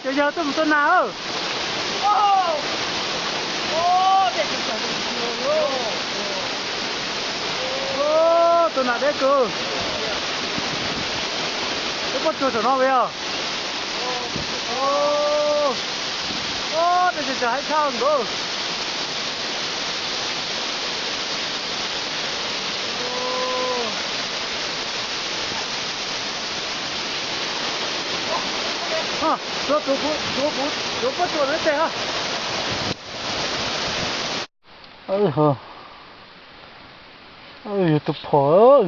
Chờ giờ tôi một tuần nào. Tuần nào đấy cơ. Tôi có chuột cho nó bây giờ. Để chờ hãy sao nữa. Chúa có chuột đấy tệ hả? Ôi tôi phở.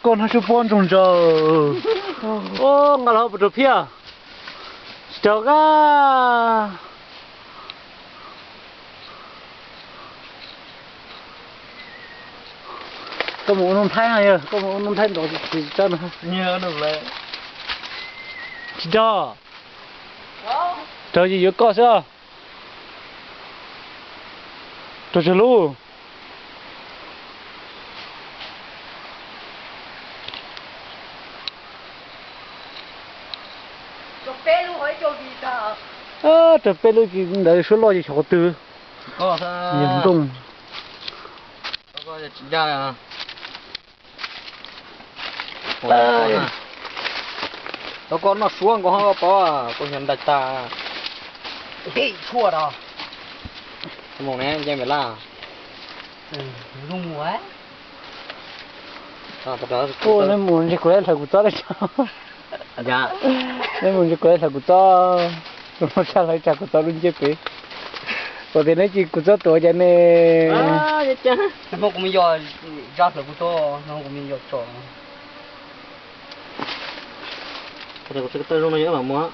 Con hay chụp phone trong giờ. Ngã lâu bật phía. Chờ ga. Có một nông thái này, có một nông thái đó thì cho nó nhớ được lại. Cho. Cho gì vậy có sao? Cho luôn. Trở về lúc gì đấy số lo gì chỗ tư. Nghiêm trọng. Có ra à. Nó con nó xuống có không có nhận đặt ta. Cái chua đó. Mong này em phải la. Rung quá. Cô nên muốn đi quay lại của đấy sao? Dạ. Nên muốn đi quay lại của nó sao lại chả của luôn chứ kì. Có thể nói chỉ của tuổi cho nên. Dạ chứ. Nó không có mình do ra được của nó không có mình do trò. Cái này có cái rung này nhớ mà mua.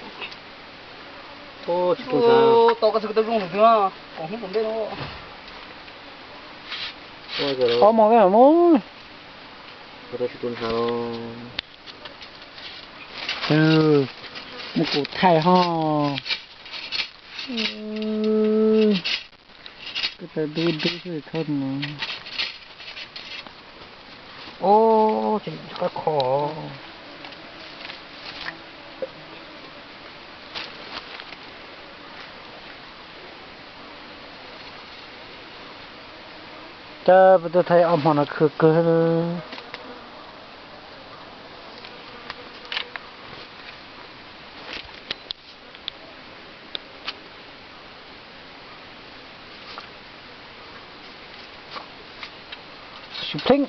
Chỉ cũng sao? Tao có cái rung nữa, còn không biết đâu. Có món cái mà muốn. Cái chỉ cũng sao? Một củ thay ho. Cái ta đu rồi thân mà. Chỉ có khó. Tôi thấy ông họ nó cơ.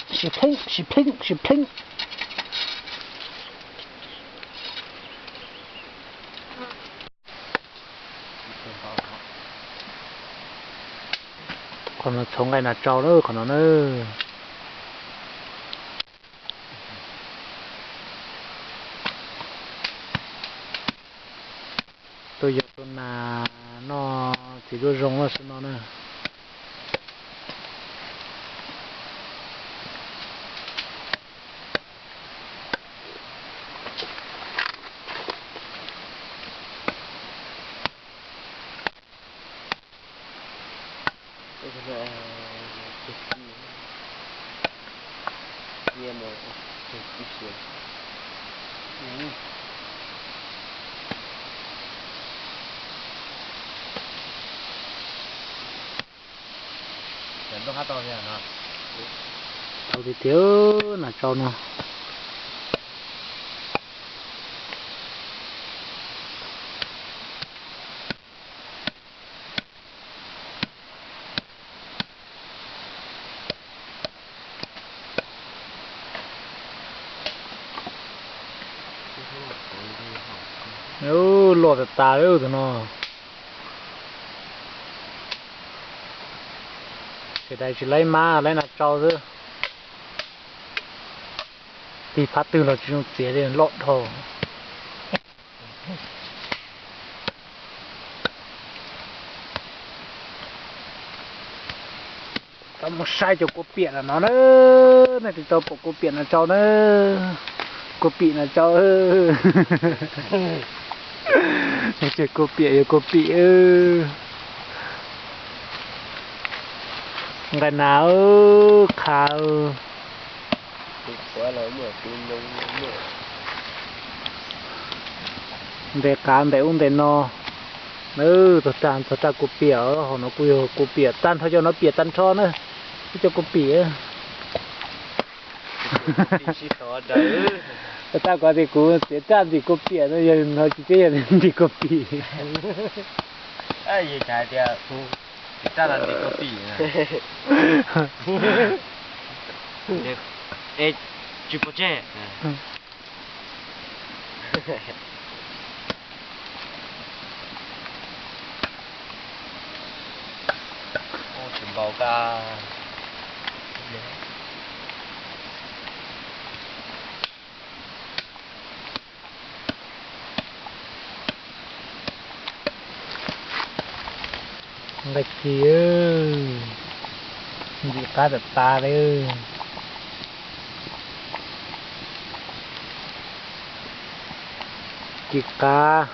She pling. Còn nó sống cái là trâu nữa, còn nó nữa. Tôi giờ con là nó chỉ có rong là nó nữa. Nó hát to kìa hả? Tao thì thiếu là trâu nó. Lọt tà đâu tụi nó. Cái đây chỉ lấy má lấy là trâu thôi. Thì phát từ là chỉ tía đến lọt thôi. Tao một sai cho cô biển là nó nữa. Này thì tao bộ cô biển là trâu nữa. Cô biển là trâu. chơi cô bị ư ngày nào khao quá là mở tin nông mở để cán để uống để no tôi tràn cô bị ở họ nó cô bị tan thôi cho nó bị tan cho nữa cho cô bị ta có thì cũng sẽ tràn thì cô bị nó giờ nó chỉ cái gì thì cô bị ai vậy trái thì ta là đi copy nè ê chụp bộ che ô chụp bao ca ngày kia gì cá được ta đấy chị cá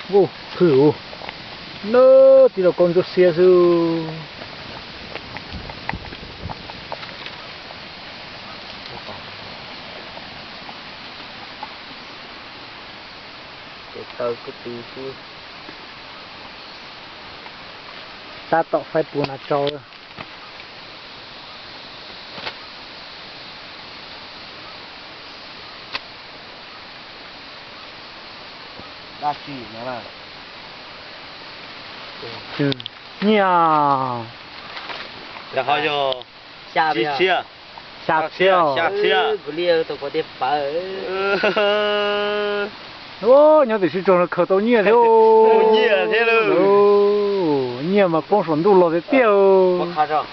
vô thử nó thì là con cho xe sư tao có tí chứ ta tọ phải bùn à cho đa chỉ nữa là nha là họ cho xa chia sạc xeo của liêu tôi có đẹp bà ô nhớ thì trồng được khởi tàu nhia thế ô nhia thế luôn ô nhia mà con sổn đủ lò thế tiêu có khá rồi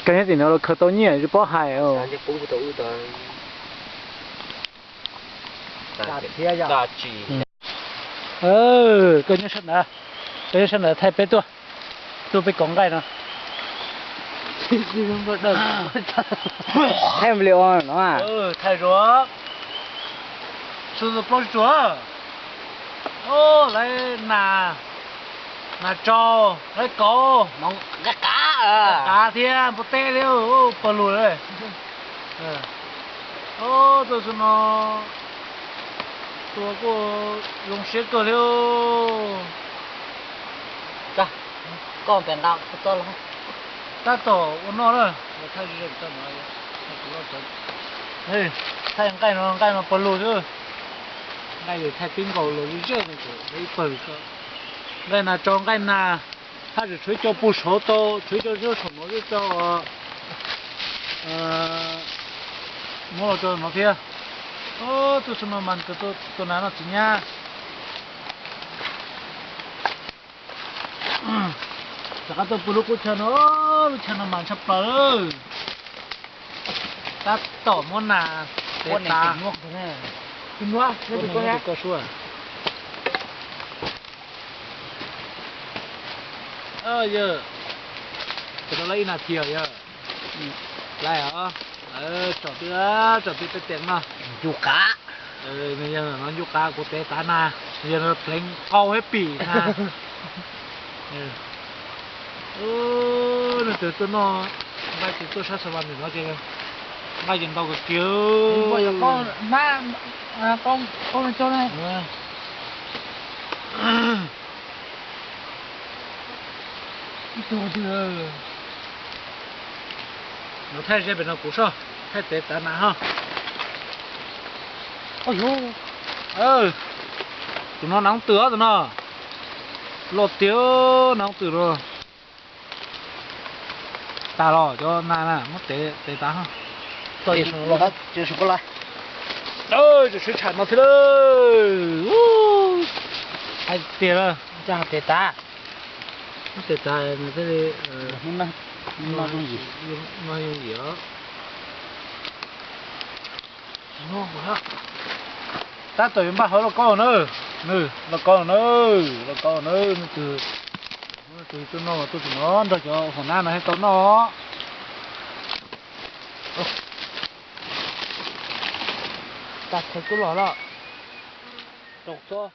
cái gì nó là khởi tàu nhia chứ bỏ hại ô sáng cũng có tàu rồi đa chỉ cái nhớ sân là thay bé tôi bị cống gai nó thêm liệu nó à thay rồi sử dụng bao chúa ô lấy nà trâu lấy cổ mong cá thiên bột tê liêu ô bờ lùi đấy ô tôi xin nó tôi có dùng xe cơ liêu ra con bèn đau to lắm ta tổ nó rồi nó thay gì cho nó hey thay cái nó bờ lùi chứ cái gì thay pin cầu lùi chứ này cái bờ cơ đây là trong cái na它是吹叫不熟都吹叫就什么就叫摸了叫什么片都什么蛮都拿了几年这个都不如过钱了钱了蛮差不多ta tỏ món là để ta nuốt thế này nuốt cái gì có cơ số giờ cái đó lấy là thiểu giờ lại hả chọn cái tiền mà dù cá bây giờ nó dù cá của té tá na bây giờ nó lấy câu hết bỉ na nó từ từ nó ngay từ từ sát svan thì nó chơi ngay trên đâu cái kiểu bây giờ con má con cho này nó thay ra bên nó cũ sao thay té tá na ha ôi dồi tụi nó nóng tứa tụi nó lột tiếu nóng tứa rồi ta lo cho na mất té tá ha tôi chỉ lo hết chưa sụp lại chỉ sử sản nó thế đấy hay tiền rồi cha té ta nó té tá nó thế đấy nó dùng gì nó dùng gì đó nó quá ta tự nhiên bắt hỏi là con nữa là con nữa từ cho nó tôi chỉ nó cho hôm nay nó hay tao nó ta thấy cái lò đó trồng cho